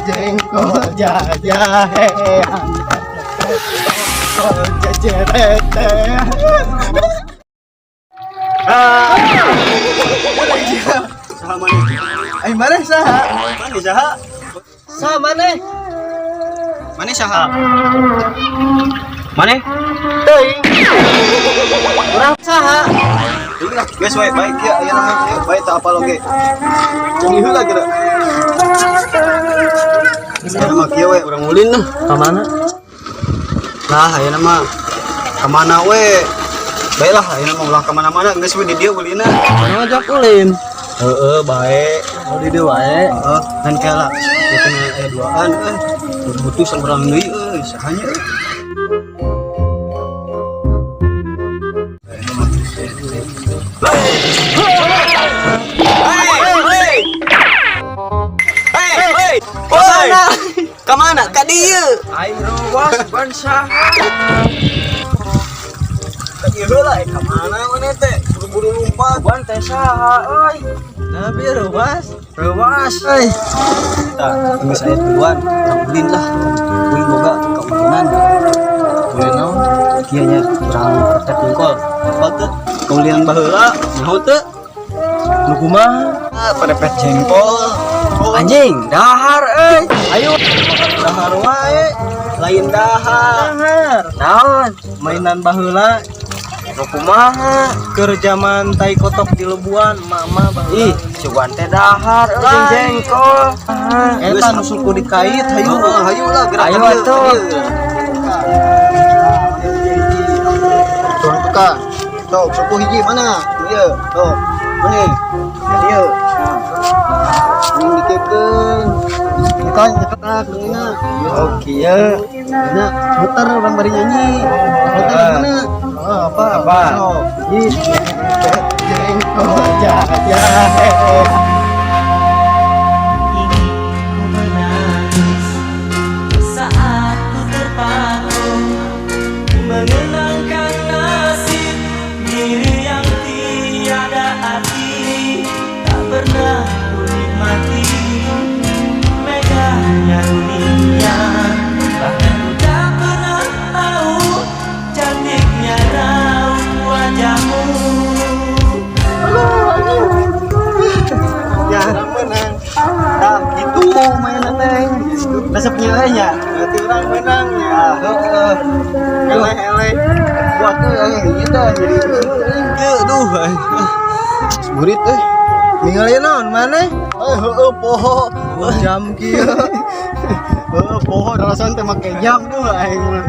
jengkol jajahe jengkol jajarete. Saha maneh? Ai maneh saha? Maneh saha? Saha maneh? Maneh saha? Maneh? Teuing. Urang saha? Geus we baik ya aya nama baik tak apa loge. Cumi heula geura. Nama kieu we urang ulin nah. Ka mana? Nah, aya nama ka mana we? Baiklah aya nama ulah ka mana-mana geus we di dieu ulina. Ngajak ulin. Heeh, bae. Oh di dieu wae. Heeh, dan kala kita aya duaan butuh sambarang deui sahanya. Kamana? Ka dieu. Ayo was ban saha? Ka dieu heula kamana maneh teh? Buru-buru lompat. Ban teh saha euy? Nabi rewas. Rewas euy. Tah, geus aya duluan. Ulin lah. Ulin boga kaulinan. Ulin naon? Kieu nya urang praktek jengkol. Apa teh? Kaulinan baheula nyaho teh? Nu kumaha? Pada pet jengkol. Anjing, dahar euy. Ayo. Dahar wae. Lain dahar. Naon? Mainan baheula. Nu kumaha? Keur zaman tai kotok di lebuan, mama baheula. Ih, cuan teh dahar jeung jengkol. Eta nu suku dikait, hayu. Hayu lah gerak. Ayo atuh. Tuang peka. Sok, suku hiji mana? Ieu, sok. Ini. Ieu. Ini dikekeun. Kan cetak deuna. Oh kieu. Nya muter urang bari nyanyi. Muter mana? Apa? Ih. Jengkol jajahe. Resepnya nya, nanti orang menang ya. Ele buat ieu teh jadi aduh. Murid ningali naon maneh? Heueuh poho jam kieu. Heueuh poho dalasan teh make jam tuh aing mah.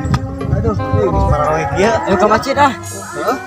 Aduh, geus parawe kieu. Ayo ka masjid ah. Heeh.